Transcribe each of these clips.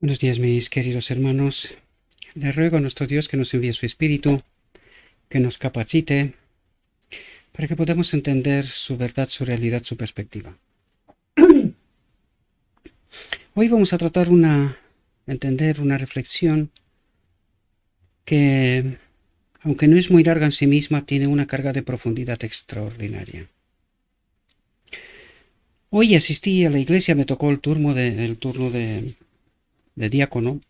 Buenos días, mis queridos hermanos. Le ruego a nuestro Dios que nos envíe su Espíritu, que nos capacite para que podamos entender su verdad, su realidad, su perspectiva. Hoy vamos a tratar entender una reflexión que, aunque no es muy larga en sí misma, tiene una carga de profundidad extraordinaria. Hoy asistí a la iglesia, me tocó el turno de diácono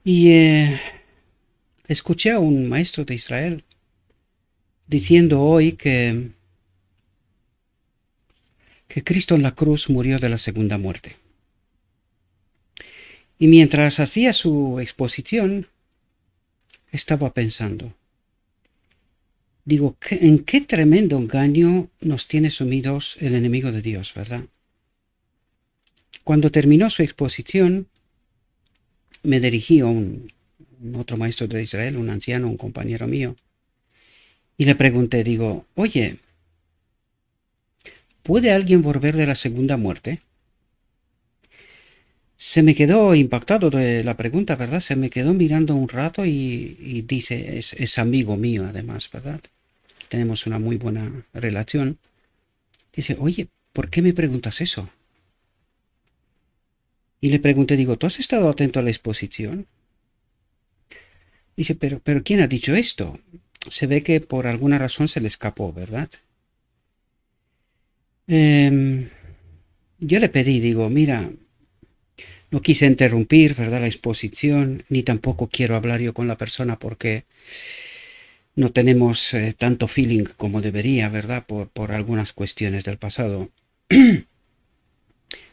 y escuché a un maestro de Israel diciendo hoy que Cristo en la cruz murió de la segunda muerte. Y mientras hacía su exposición, estaba pensando, digo, ¿en qué tremendo engaño nos tiene sumidos el enemigo de Dios, verdad? Cuando terminó su exposición, me dirigí a un otro maestro de Israel, un anciano, un compañero mío, y le pregunté, digo, oye, ¿puede alguien volver de la segunda muerte? Se me quedó impactado de la pregunta, ¿verdad? Se me quedó mirando un rato y dice, es amigo mío además, ¿verdad? Tenemos una muy buena relación. Dice, oye, ¿por qué me preguntas eso? Y le pregunté, digo, ¿tú has estado atento a la exposición? Dice, pero ¿quién ha dicho esto? Se ve que por alguna razón se le escapó, ¿verdad? Eh, yo le pedí, digo, mira, no quise interrumpir, ¿verdad? La exposición, ni tampoco quiero hablar yo con la persona porque no tenemos tanto feeling como debería, ¿verdad? Por algunas cuestiones del pasado.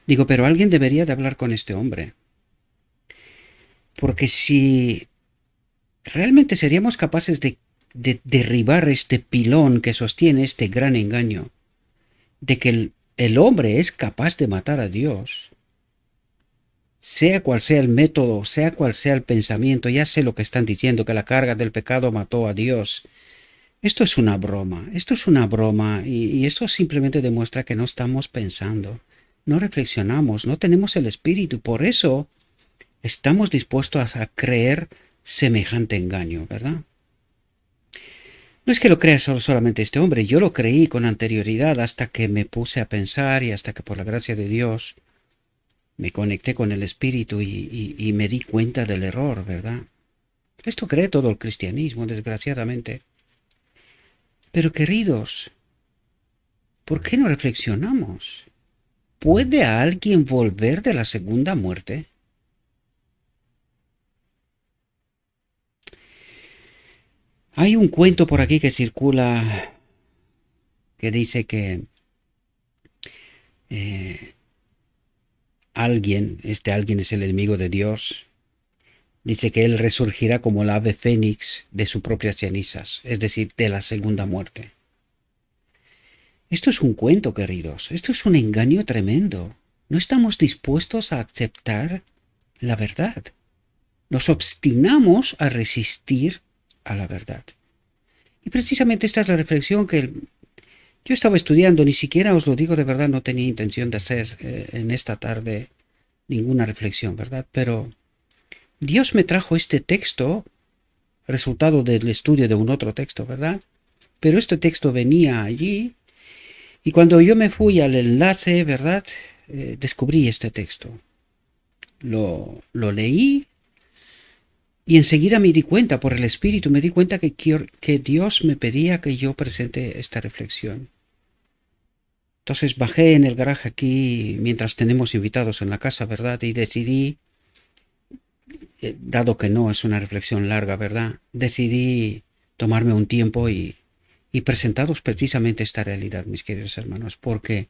Digo, pero alguien debería de hablar con este hombre. Porque si realmente seríamos capaces de derribar este pilón que sostiene este gran engaño, de que el hombre es capaz de matar a Dios, sea cual sea el método, sea cual sea el pensamiento, ya sé lo que están diciendo, que la carga del pecado mató a Dios. Esto es una broma y esto simplemente demuestra que no estamos pensando, no reflexionamos, no tenemos el espíritu, por eso estamos dispuestos a creer semejante engaño, ¿verdad? No es que lo crea solamente este hombre, yo lo creí con anterioridad hasta que me puse a pensar y hasta que por la gracia de Dios me conecté con el espíritu y me di cuenta del error, ¿verdad? Esto cree todo el cristianismo, desgraciadamente. Pero queridos, ¿por qué no reflexionamos? ¿Puede alguien volver de la segunda muerte? Hay un cuento por aquí que circula que dice que eh, este alguien es el enemigo de Dios, dice que él resurgirá como el ave fénix de sus propias cenizas, es decir, de la segunda muerte. Esto es un cuento, queridos, esto es un engaño tremendo. No estamos dispuestos a aceptar la verdad. Nos obstinamos a resistir a la verdad. Y precisamente esta es la reflexión que yo estaba estudiando, ni siquiera os lo digo de verdad, no tenía intención de hacer en esta tarde ninguna reflexión, ¿verdad? Pero Dios me trajo este texto, resultado del estudio de un otro texto, ¿verdad? Pero este texto venía allí y cuando yo me fui al enlace, ¿verdad? Descubrí este texto. Lo leí y enseguida me di cuenta, por el Espíritu, me di cuenta que Dios me pedía que yo presente esta reflexión. Entonces bajé en el garaje aquí mientras tenemos invitados en la casa, ¿verdad? Y decidí, dado que no es una reflexión larga, ¿verdad? Decidí tomarme un tiempo y presentaros precisamente esta realidad, mis queridos hermanos, porque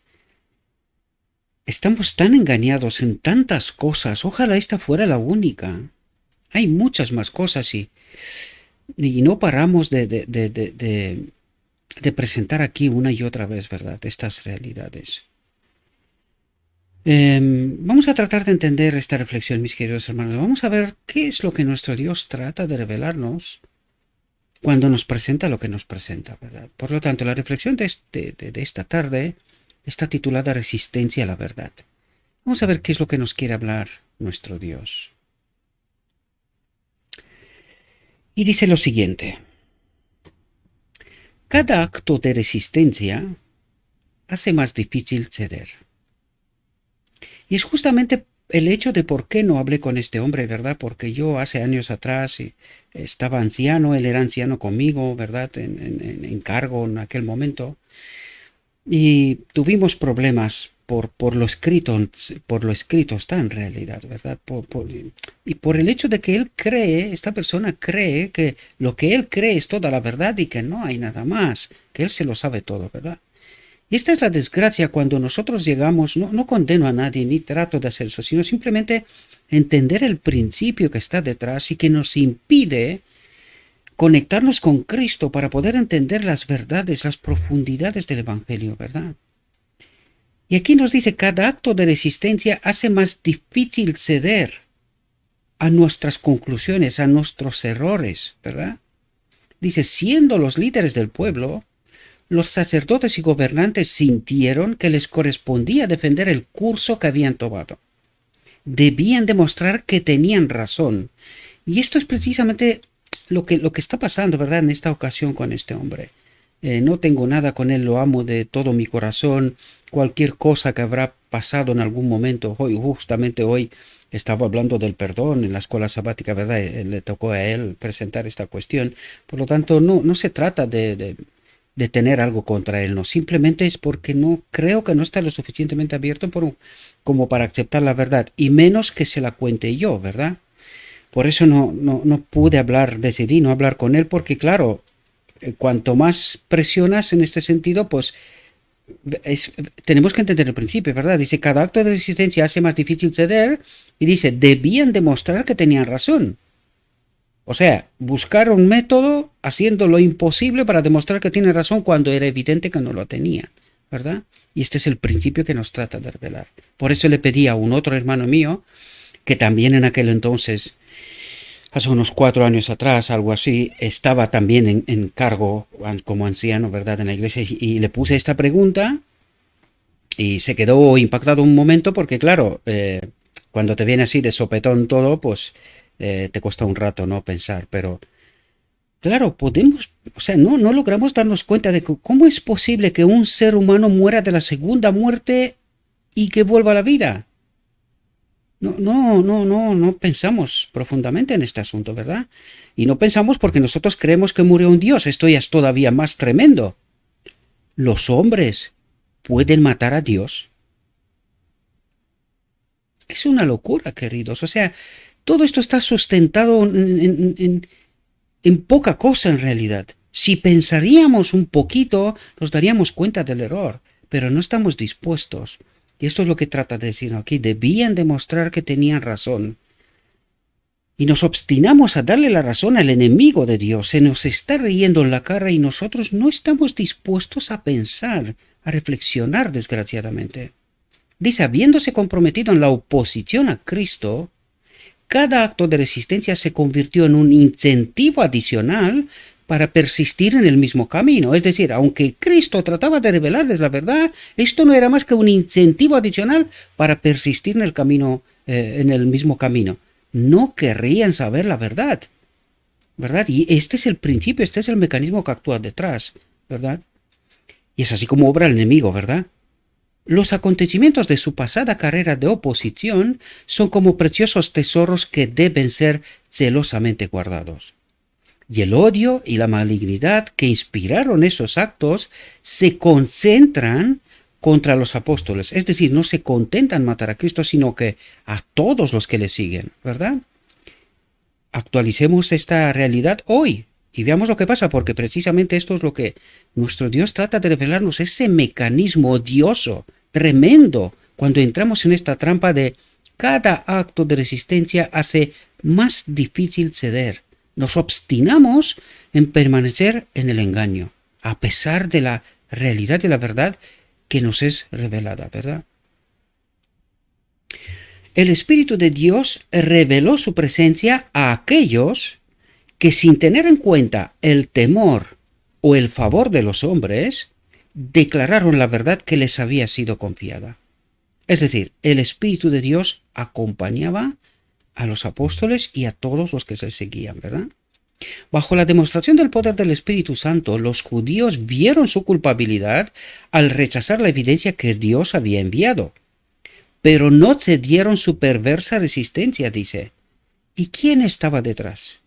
estamos tan engañados en tantas cosas, ojalá esta fuera la única. Hay muchas más cosas y no paramos de presentar aquí una y otra vez, ¿verdad? Estas realidades. Vamos a tratar de entender esta reflexión, mis queridos hermanos. Vamos a ver qué es lo que nuestro Dios trata de revelarnos cuando nos presenta lo que nos presenta, ¿verdad? Por lo tanto, la reflexión de esta tarde está titulada Resistencia a la verdad. Vamos a ver qué es lo que nos quiere hablar nuestro Dios. Y dice lo siguiente: cada acto de resistencia hace más difícil ceder. Y es justamente el hecho de por qué no hablé con este hombre, ¿verdad? Porque yo hace años atrás estaba anciano, él era anciano conmigo, ¿verdad? En cargo en aquel momento. Y tuvimos problemas por lo escrito está en realidad, ¿verdad? Y por el hecho de que él cree, esta persona cree que lo que él cree es toda la verdad y que no hay nada más, que él se lo sabe todo, ¿verdad? Y esta es la desgracia cuando nosotros llegamos, no condeno a nadie ni trato de hacer eso, sino simplemente entender el principio que está detrás y que nos impide conectarnos con Cristo para poder entender las verdades, las profundidades del Evangelio, ¿verdad? Y aquí nos dice, cada acto de resistencia hace más difícil ceder a nuestras conclusiones, a nuestros errores, ¿verdad? Dice, siendo los líderes del pueblo, los sacerdotes y gobernantes sintieron que les correspondía defender el curso que habían tomado. Debían demostrar que tenían razón. Y esto es precisamente lo que está pasando, ¿verdad?, en esta ocasión con este hombre. No tengo nada con él, lo amo de todo mi corazón. Cualquier cosa que habrá pasado en algún momento, justamente hoy estaba hablando del perdón en la escuela sabática, ¿verdad? Le tocó a él presentar esta cuestión. Por lo tanto, no se trata de tener algo contra él, no, simplemente es porque no creo que no está lo suficientemente abierto como para aceptar la verdad, y menos que se la cuente yo, ¿verdad? Por eso no pude decidí no hablar con él, porque claro, cuanto más presionas en este sentido, pues tenemos que entender el principio, ¿verdad? Dice, cada acto de resistencia hace más difícil ceder, y dice, debían demostrar que tenían razón. O sea, buscar un método haciendo lo imposible para demostrar que tiene razón cuando era evidente que no lo tenía, ¿verdad? Y este es el principio que nos trata de revelar. Por eso le pedí a un otro hermano mío, que también en aquel entonces, hace unos 4 años atrás, algo así, estaba también en cargo como anciano, ¿verdad?, en la iglesia, y le puse esta pregunta y se quedó impactado un momento porque, claro, cuando te viene así de sopetón todo, pues te cuesta un rato, ¿no?, pensar, pero claro, no logramos darnos cuenta de cómo es posible que un ser humano muera de la segunda muerte y que vuelva a la vida. No pensamos profundamente en este asunto, ¿verdad? Y no pensamos porque nosotros creemos que murió un Dios. Esto ya es todavía más tremendo. ¿Los hombres pueden matar a Dios? Es una locura, queridos. O sea, todo esto está sustentado en poca cosa en realidad. Si pensaríamos un poquito, nos daríamos cuenta del error, pero no estamos dispuestos. Y esto es lo que trata de decir aquí. Debían demostrar que tenían razón. Y nos obstinamos a darle la razón al enemigo de Dios. Se nos está riendo en la cara y nosotros no estamos dispuestos a pensar, a reflexionar, desgraciadamente. Dice, habiéndose comprometido en la oposición a Cristo, cada acto de resistencia se convirtió en un incentivo adicional para persistir en el mismo camino. Es decir, aunque Cristo trataba de revelarles la verdad, esto no era más que un incentivo adicional para persistir en el camino, en el mismo camino. No querrían saber la verdad, ¿verdad? Y este es el principio, este es el mecanismo que actúa detrás, ¿verdad? Y es así como obra el enemigo, ¿verdad? Los acontecimientos de su pasada carrera de oposición son como preciosos tesoros que deben ser celosamente guardados. Y el odio y la malignidad que inspiraron esos actos se concentran contra los apóstoles. Es decir, no se contentan matar a Cristo, sino que a todos los que le siguen, ¿verdad? Actualicemos esta realidad hoy y veamos lo que pasa, porque precisamente esto es lo que nuestro Dios trata de revelarnos, ese mecanismo odioso, tremendo, cuando entramos en esta trampa de cada acto de resistencia hace más difícil ceder. Nos obstinamos en permanecer en el engaño, a pesar de la realidad de la verdad que nos es revelada, ¿verdad? El Espíritu de Dios reveló su presencia a aquellos que, sin tener en cuenta el temor o el favor de los hombres, declararon la verdad que les había sido confiada. Es decir, el Espíritu de Dios acompañaba a los apóstoles y a todos los que se seguían, ¿verdad? Bajo la demostración del poder del Espíritu Santo, los judíos vieron su culpabilidad al rechazar la evidencia que Dios había enviado. Pero no cedieron su perversa resistencia, dice. ¿Y quién estaba detrás?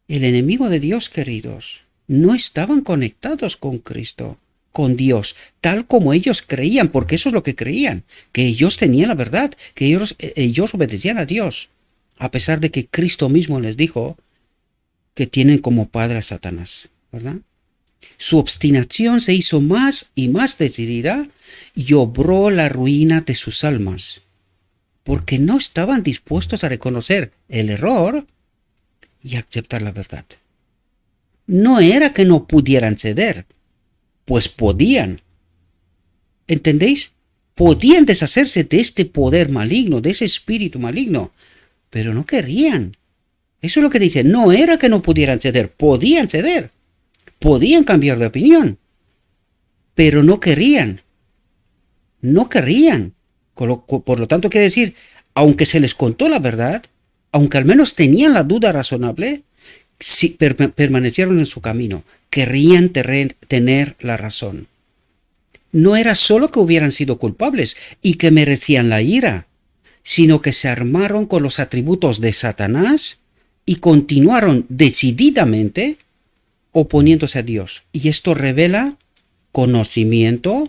El enemigo de Dios, queridos. No estaban conectados con Cristo, con Dios, tal como ellos creían, porque eso es lo que creían, que ellos tenían la verdad, que ellos obedecían a Dios, a pesar de que Cristo mismo les dijo que tienen como padre a Satanás, ¿verdad? Su obstinación se hizo más y más decidida y obró la ruina de sus almas, porque no estaban dispuestos a reconocer el error y aceptar la verdad. No era que no pudieran ceder, pues podían. ¿Entendéis? Podían deshacerse de este poder maligno, de ese espíritu maligno, pero no querían. Eso es lo que dice, no era que no pudieran ceder, podían cambiar de opinión, pero no querían. No querían. Por lo tanto, quiere decir, aunque se les contó la verdad, aunque al menos tenían la duda razonable, si permanecieron en su camino, querrían tener la razón. No era solo que hubieran sido culpables y que merecían la ira, sino que se armaron con los atributos de Satanás y continuaron decididamente oponiéndose a Dios. Y esto revela conocimiento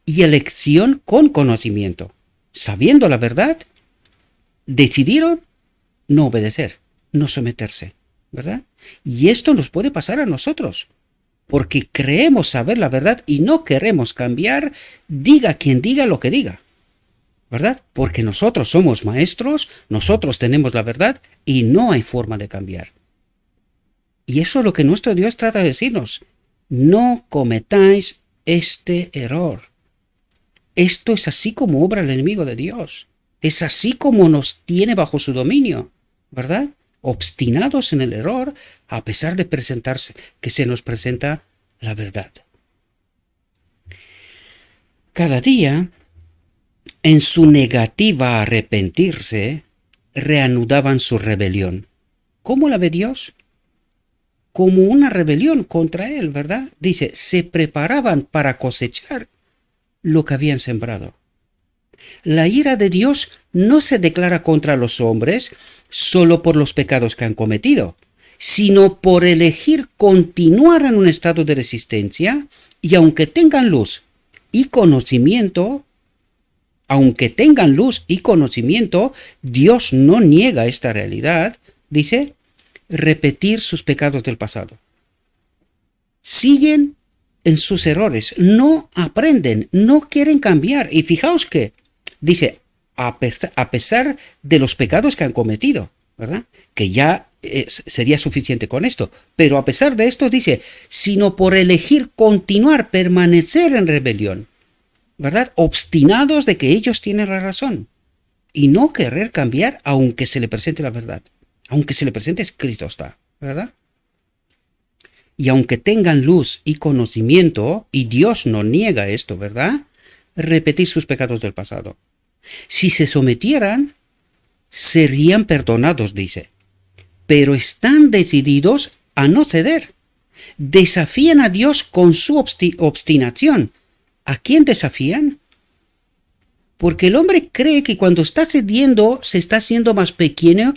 y elección con conocimiento. Sabiendo la verdad, decidieron no obedecer, no someterse, ¿verdad? Y esto nos puede pasar a nosotros, porque creemos saber la verdad y no queremos cambiar, diga quien diga lo que diga, ¿verdad? Porque nosotros somos maestros, nosotros tenemos la verdad y no hay forma de cambiar. Y eso es lo que nuestro Dios trata de decirnos. No cometáis este error. Esto es así como obra el enemigo de Dios. Es así como nos tiene bajo su dominio, ¿verdad? Obstinados en el error, a pesar de presentarse, que se nos presenta la verdad. Cada día, en su negativa a arrepentirse, reanudaban su rebelión. ¿Cómo la ve Dios? Como una rebelión contra él, ¿verdad? Dice, se preparaban para cosechar lo que habían sembrado. La ira de Dios no se declara contra los hombres solo por los pecados que han cometido, sino por elegir continuar en un estado de resistencia y aunque tengan luz y conocimiento, Dios no niega esta realidad, dice, repetir sus pecados del pasado. Siguen en sus errores, no aprenden, no quieren cambiar. Y fijaos que dice, a pesar de los pecados que han cometido, ¿verdad? Que ya sería suficiente con esto. Pero a pesar de esto dice, sino por elegir continuar, permanecer en rebelión, ¿verdad? Obstinados de que ellos tienen la razón. Y no querer cambiar aunque se le presente la verdad. Aunque se le presente escrito está, ¿verdad? Y aunque tengan luz y conocimiento, y Dios no niega esto, ¿verdad? Repetir sus pecados del pasado. Si se sometieran, serían perdonados, dice. Pero están decididos a no ceder. Desafían a Dios con su obstinación. ¿A quién desafían? Porque el hombre cree que cuando está cediendo se está haciendo más pequeño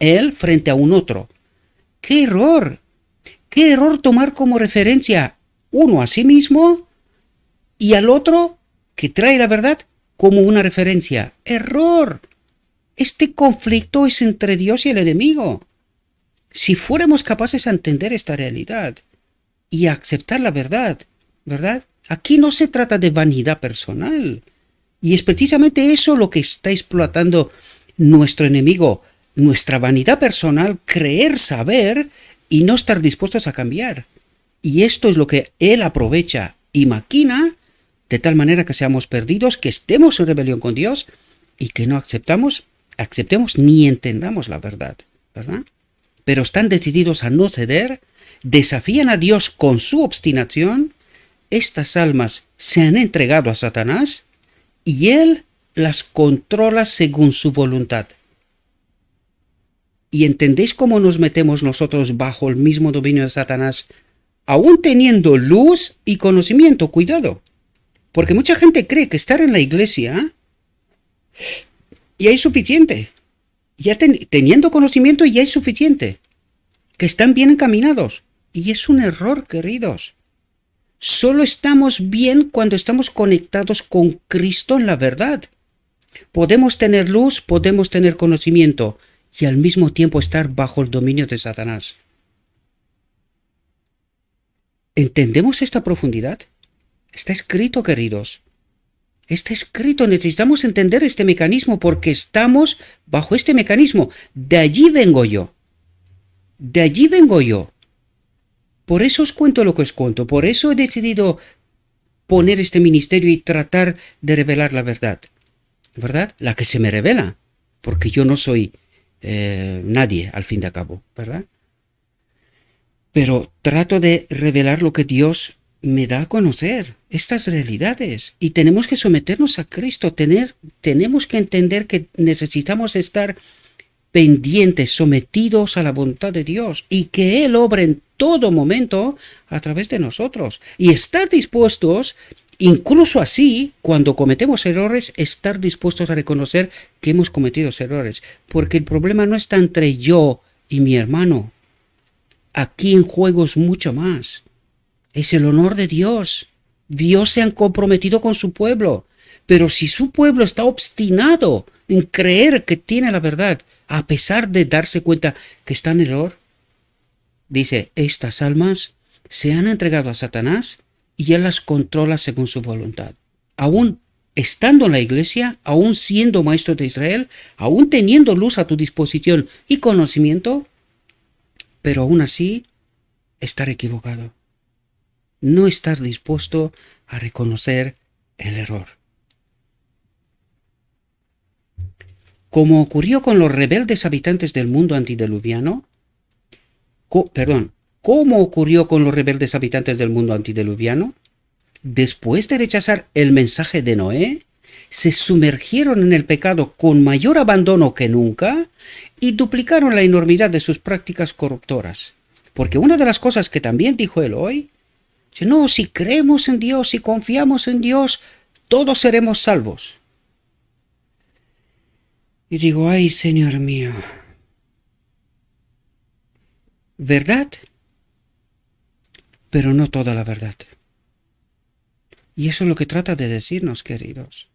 él frente a un otro. ¡Qué error! ¡Qué error tomar como referencia uno a sí mismo y al otro que trae la verdad como una referencia? ¡Error! Este conflicto es entre Dios y el enemigo. Si fuéramos capaces de entender esta realidad y aceptar la verdad, ¿verdad? Aquí no se trata de vanidad personal. Y es precisamente eso lo que está explotando nuestro enemigo, nuestra vanidad personal, creer saber y no estar dispuestos a cambiar. Y esto es lo que él aprovecha y maquina de tal manera que seamos perdidos, que estemos en rebelión con Dios y que no aceptemos ni entendamos la verdad, ¿verdad? Pero están decididos a no ceder, desafían a Dios con su obstinación, estas almas se han entregado a Satanás y Él las controla según su voluntad. ¿Y entendéis cómo nos metemos nosotros bajo el mismo dominio de Satanás, aún teniendo luz y conocimiento? Cuidado, porque mucha gente cree que estar en la iglesia ya es suficiente. Ya teniendo conocimiento ya es suficiente. Que están bien encaminados. Y es un error, queridos. Solo estamos bien cuando estamos conectados con Cristo en la verdad. Podemos tener luz, podemos tener conocimiento y al mismo tiempo estar bajo el dominio de Satanás. ¿Entendemos esta profundidad? Está escrito, queridos. Está escrito, necesitamos entender este mecanismo porque estamos bajo este mecanismo. De allí vengo yo. De allí vengo yo. Por eso os cuento lo que os cuento. Por eso he decidido poner este ministerio y tratar de revelar la verdad. ¿Verdad? La que se me revela. Porque yo no soy nadie, al fin de cabo. ¿Verdad? Pero trato de revelar lo que Dios me da a conocer, estas realidades. Y tenemos que someternos a Cristo. Tenemos que entender que necesitamos estar pendientes, sometidos a la voluntad de Dios y que Él obra en todo momento a través de nosotros. Y estar dispuestos, incluso así, cuando cometemos errores, estar dispuestos a reconocer que hemos cometido errores. Porque el problema no está entre yo y mi hermano. Aquí en juego es mucho más. Es el honor de Dios. Dios se ha comprometido con su pueblo. Pero si su pueblo está obstinado en creer que tiene la verdad, a pesar de darse cuenta que está en error, dice, estas almas se han entregado a Satanás y él las controla según su voluntad. Aún estando en la iglesia, aún siendo maestro de Israel, aún teniendo luz a tu disposición y conocimiento, pero aún así estar equivocado. No estar dispuesto a reconocer el error. Como ocurrió con los rebeldes habitantes del mundo antediluviano, ¿cómo ocurrió con los rebeldes habitantes del mundo antediluviano? Después de rechazar el mensaje de Noé, se sumergieron en el pecado con mayor abandono que nunca y duplicaron la enormidad de sus prácticas corruptoras. Porque una de las cosas que también dijo él hoy, no, si creemos en Dios, si confiamos en Dios, todos seremos salvos. Y digo, ay, Señor mío, verdad, pero no toda la verdad. Y eso es lo que trata de decirnos, queridos.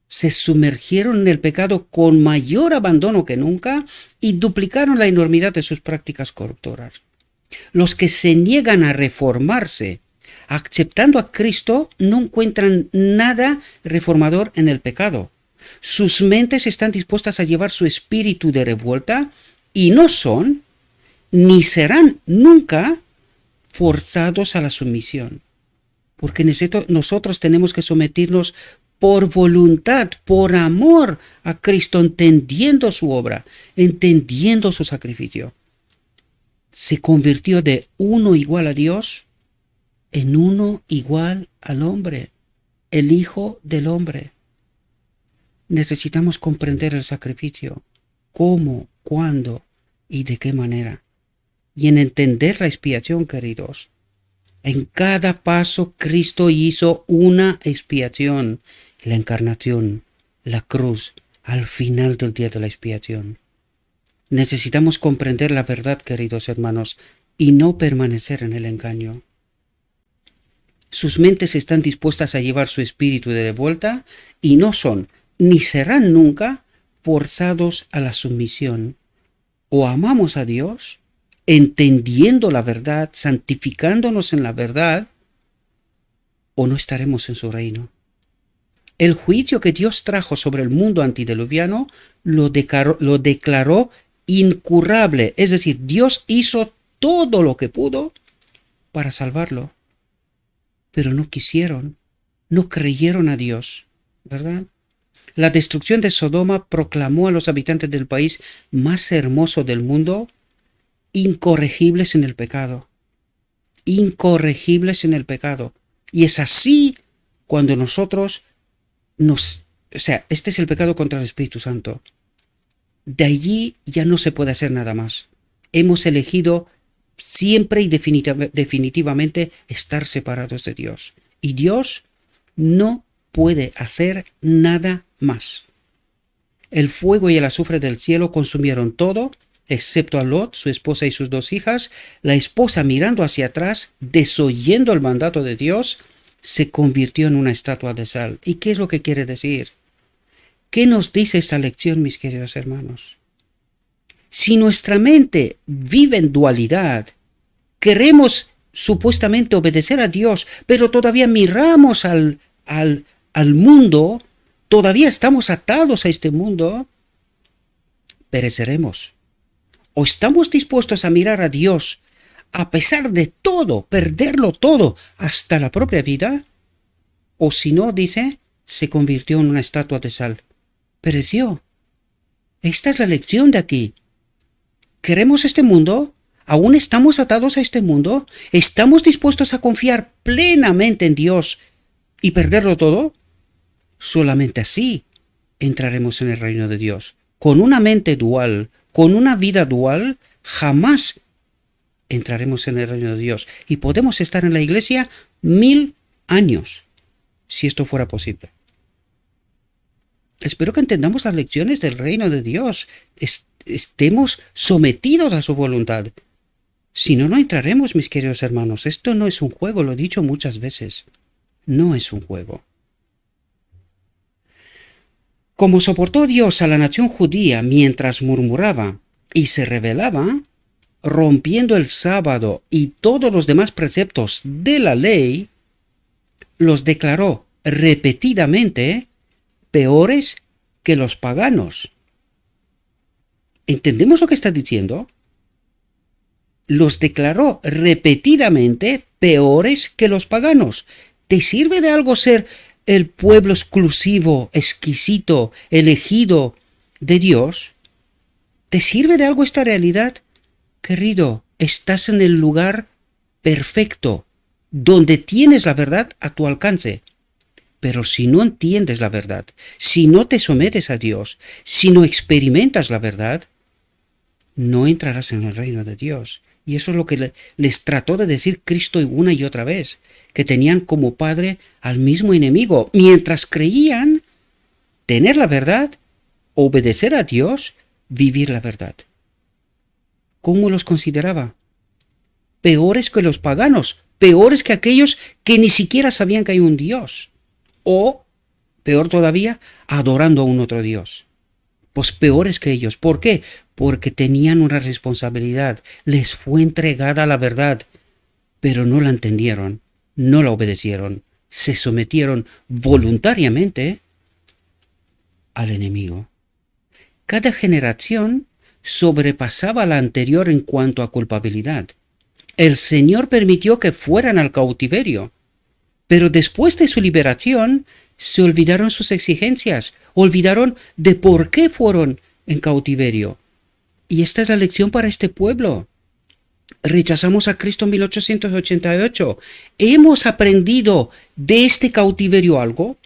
Se sumergieron en el pecado con mayor abandono que nunca y duplicaron la enormidad de sus prácticas corruptoras. Los que se niegan a reformarse, aceptando a Cristo, no encuentran nada reformador en el pecado. Sus mentes están dispuestas a llevar su espíritu de revuelta y no son, ni serán nunca, forzados a la sumisión. Porque nosotros tenemos que someternos por voluntad, por amor a Cristo, entendiendo su obra, entendiendo su sacrificio. Se convirtió de uno igual a Dios en uno igual al hombre, el Hijo del Hombre. Necesitamos comprender el sacrificio, cómo, cuándo y de qué manera. Y en entender la expiación, queridos. En cada paso Cristo hizo una expiación, la encarnación, la cruz, al final del día de la expiación. Necesitamos comprender la verdad, queridos hermanos, y no permanecer en el engaño. Sus mentes están dispuestas a llevar su espíritu de revuelta y no son, ni serán nunca, forzados a la sumisión. O amamos a Dios, entendiendo la verdad, santificándonos en la verdad, o no estaremos en su reino. El juicio que Dios trajo sobre el mundo antediluviano lo declaró incurable, es decir, Dios hizo todo lo que pudo para salvarlo, pero no quisieron, no creyeron a Dios, ¿verdad? La destrucción de Sodoma proclamó a los habitantes del país más hermoso del mundo incorregibles en el pecado, incorregibles en el pecado. Y es así cuando nosotros este es el pecado contra el Espíritu Santo. De allí ya no se puede hacer nada más. Hemos elegido siempre y definitivamente estar separados de Dios. Y Dios no puede hacer nada más. El fuego y el azufre del cielo consumieron todo, excepto a Lot, su esposa y sus 2 hijas. La esposa, mirando hacia atrás, desoyendo el mandato de Dios, se convirtió en una estatua de sal. ¿Y qué es lo que quiere decir? ¿Qué nos dice esta lección, mis queridos hermanos? Si nuestra mente vive en dualidad, queremos supuestamente obedecer a Dios, pero todavía miramos al mundo, todavía estamos atados a este mundo, pereceremos. O estamos dispuestos a mirar a Dios, a pesar de todo, perderlo todo, hasta la propia vida, o si no, dice, se convirtió en una estatua de sal. Pereció. Esta es la lección de aquí. ¿Queremos este mundo? ¿Aún estamos atados a este mundo? ¿Estamos dispuestos a confiar plenamente en Dios y perderlo todo? Solamente así entraremos en el reino de Dios. Con una mente dual, con una vida dual, jamás entraremos en el reino de Dios. Y podemos estar en la iglesia 1000 años, si esto fuera posible. Espero que entendamos las lecciones del reino de Dios. Estemos sometidos a su voluntad. Si no, no entraremos, mis queridos hermanos. Esto no es un juego, lo he dicho muchas veces. No es un juego. Como soportó Dios a la nación judía mientras murmuraba y se rebelaba, rompiendo el sábado y todos los demás preceptos de la ley, los declaró repetidamente peores que los paganos. ¿Entendemos lo que está diciendo? Los declaró repetidamente peores que los paganos. ¿Te sirve de algo ser el pueblo exclusivo, exquisito, elegido de Dios? ¿Te sirve de algo esta realidad? Querido, estás en el lugar perfecto, donde tienes la verdad a tu alcance. Pero si no entiendes la verdad, si no te sometes a Dios, si no experimentas la verdad, no entrarás en el reino de Dios. Y eso es lo que les trató de decir Cristo una y otra vez, que tenían como padre al mismo enemigo, mientras creían tener la verdad, obedecer a Dios, vivir la verdad. ¿Cómo los consideraba? Peores que los paganos, peores que aquellos que ni siquiera sabían que hay un Dios. O, peor todavía, adorando a un otro Dios. Pues peores que ellos. ¿Por qué? Porque tenían una responsabilidad. Les fue entregada la verdad, pero no la entendieron, no la obedecieron. Se sometieron voluntariamente al enemigo. Cada generación sobrepasaba a la anterior en cuanto a culpabilidad. El Señor permitió que fueran al cautiverio, pero después de su liberación se olvidaron sus exigencias, olvidaron de por qué fueron en cautiverio. Y esta es la lección para este pueblo. Rechazamos a Cristo en 1888. ¿Hemos aprendido de este cautiverio algo?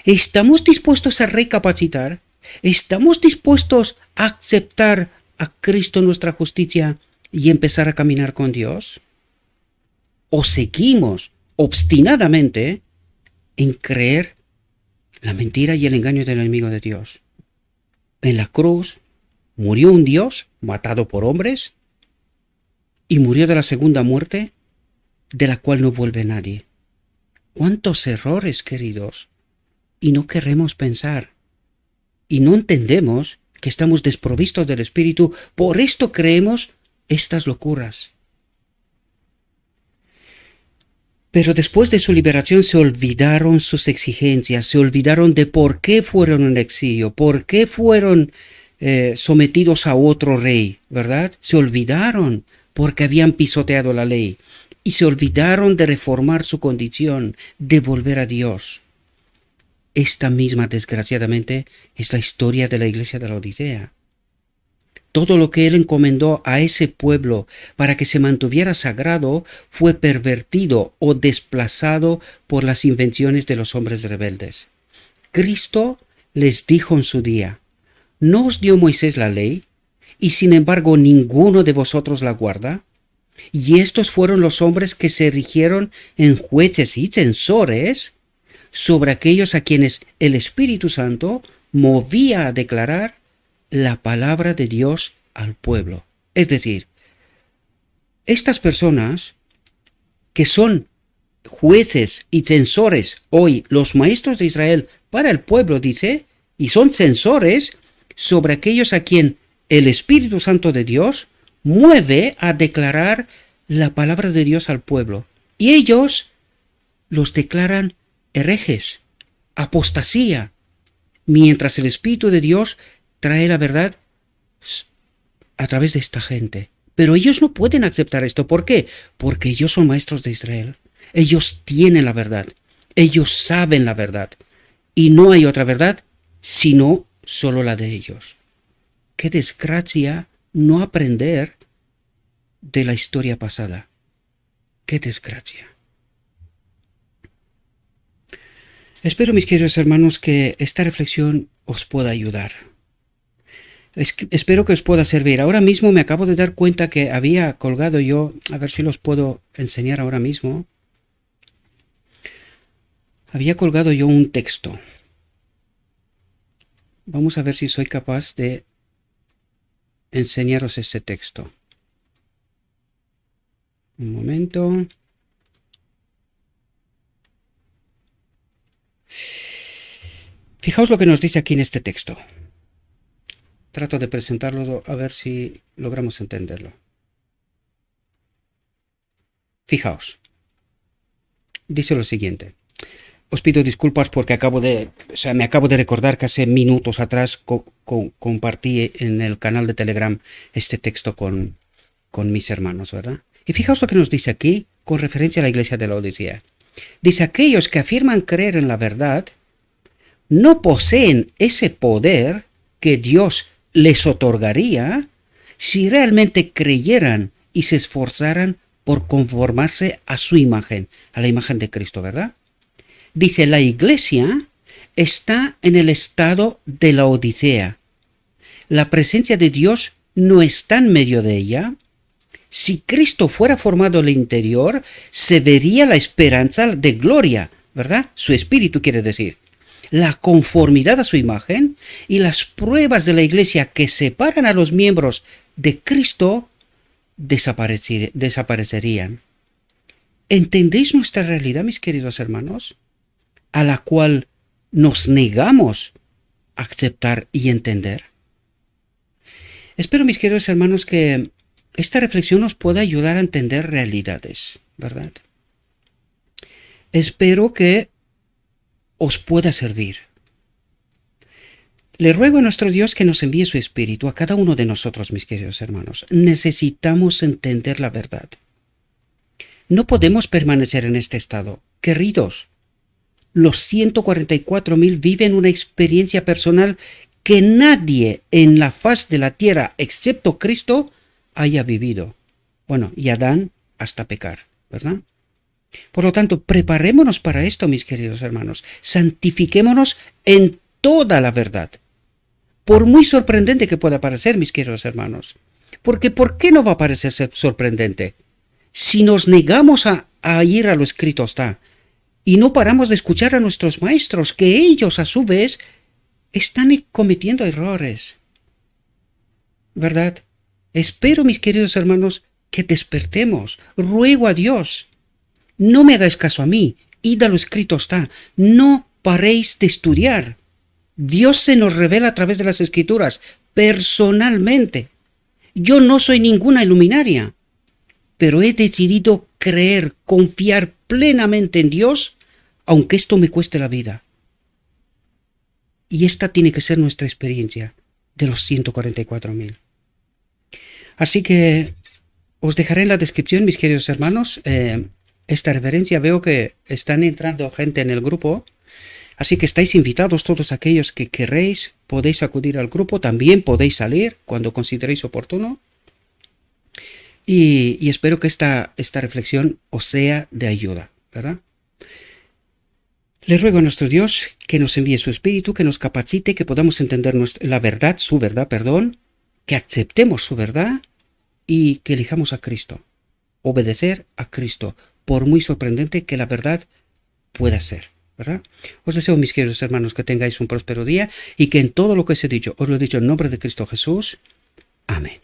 ¿Estamos dispuestos a recapacitar? ¿Estamos dispuestos a aceptar a Cristo nuestra justicia y empezar a caminar con Dios? ¿O seguimos obstinadamente en creer la mentira y el engaño del enemigo de Dios? En la cruz murió un Dios matado por hombres y murió de la segunda muerte de la cual no vuelve nadie. ¿Cuántos errores, queridos? Y no queremos pensar. Y no entendemos que estamos desprovistos del Espíritu. Por esto creemos estas locuras. Pero después de su liberación se olvidaron sus exigencias, se olvidaron de por qué fueron en exilio, por qué fueron sometidos a otro rey, ¿verdad? Se olvidaron porque habían pisoteado la ley y se olvidaron de reformar su condición, de volver a Dios. Esta misma, desgraciadamente, es la historia de la iglesia de la Odisea. Todo lo que él encomendó a ese pueblo para que se mantuviera sagrado fue pervertido o desplazado por las invenciones de los hombres rebeldes. Cristo les dijo en su día: ¿no os dio Moisés la ley? Y sin embargo ninguno de vosotros la guarda. Y estos fueron los hombres que se erigieron en jueces y censores sobre aquellos a quienes el Espíritu Santo movía a declarar la palabra de Dios al pueblo. Es decir, estas personas que son jueces y censores hoy, los maestros de Israel para el pueblo, dice, y son censores sobre aquellos a quien el Espíritu Santo de Dios mueve a declarar la palabra de Dios al pueblo. Y ellos los declaran herejes, apostasía, mientras el Espíritu de Dios trae la verdad a través de esta gente. Pero ellos no pueden aceptar esto. ¿Por qué? Porque ellos son maestros de Israel. Ellos tienen la verdad. Ellos saben la verdad. Y no hay otra verdad sino solo la de ellos. Qué desgracia no aprender de la historia pasada. Qué desgracia. Espero, mis queridos hermanos, que esta reflexión os pueda ayudar. Espero que os pueda servir. Ahora mismo me acabo de dar cuenta que había colgado yo, a ver si los puedo enseñar ahora mismo. Había colgado yo un texto. Vamos a ver si soy capaz de enseñaros este texto. Un momento. Fijaos lo que nos dice aquí en este texto. Trato de presentarlo a ver si logramos entenderlo. Fijaos. Dice lo siguiente. Os pido disculpas porque me acabo de recordar que hace minutos atrás compartí en el canal de Telegram este texto con mis hermanos, ¿verdad? Y fijaos lo que nos dice aquí con referencia a la iglesia de la Odisea. Dice: aquellos que afirman creer en la verdad no poseen ese poder que Dios les otorgaría si realmente creyeran y se esforzaran por conformarse a su imagen, a la imagen de Cristo, ¿verdad? Dice: la iglesia está en el estado de la Odisea. La presencia de Dios no está en medio de ella. Si Cristo fuera formado en el interior, se vería la esperanza de gloria, ¿verdad? Su espíritu quiere decir. La conformidad a su imagen y las pruebas de la iglesia que separan a los miembros de Cristo desaparecerían. ¿Entendéis nuestra realidad, mis queridos hermanos? A la cual nos negamos a aceptar y entender. Espero, mis queridos hermanos, que esta reflexión nos pueda ayudar a entender realidades, ¿verdad? Espero que os pueda servir. Le ruego a nuestro Dios que nos envíe su Espíritu a cada uno de nosotros, mis queridos hermanos. Necesitamos entender la verdad. No podemos permanecer en este estado. Queridos, los 144.000 viven una experiencia personal que nadie en la faz de la tierra, excepto Cristo, haya vivido. Bueno, y Adán hasta pecar, ¿verdad? Por lo tanto, preparémonos para esto, mis queridos hermanos. Santifiquémonos en toda la verdad. Por muy sorprendente que pueda parecer, mis queridos hermanos. Porque ¿por qué no va a parecer sorprendente? Si nos negamos a ir a lo escrito está, y no paramos de escuchar a nuestros maestros, que ellos a su vez están cometiendo errores. ¿Verdad? Espero, mis queridos hermanos, que despertemos. Ruego a Dios. No me hagáis caso a mí, id a lo escrito está, no paréis de estudiar. Dios se nos revela a través de las Escrituras, personalmente. Yo no soy ninguna iluminaria, pero he decidido creer, confiar plenamente en Dios, aunque esto me cueste la vida. Y esta tiene que ser nuestra experiencia de los 144.000. Así que os dejaré en la descripción, mis queridos hermanos, esta referencia. Veo que están entrando gente en el grupo, así que estáis invitados todos aquellos que queréis, podéis acudir al grupo, también podéis salir cuando consideréis oportuno, y espero que esta reflexión os sea de ayuda, ¿verdad? Le ruego a nuestro Dios que nos envíe su Espíritu, que nos capacite, que podamos entender la verdad, su verdad, perdón, que aceptemos su verdad y que elijamos a Cristo. Obedecer a Cristo, por muy sorprendente que la verdad pueda ser, ¿verdad? Os deseo, mis queridos hermanos, que tengáis un próspero día y que en todo lo que os he dicho, os lo he dicho en nombre de Cristo Jesús. Amén.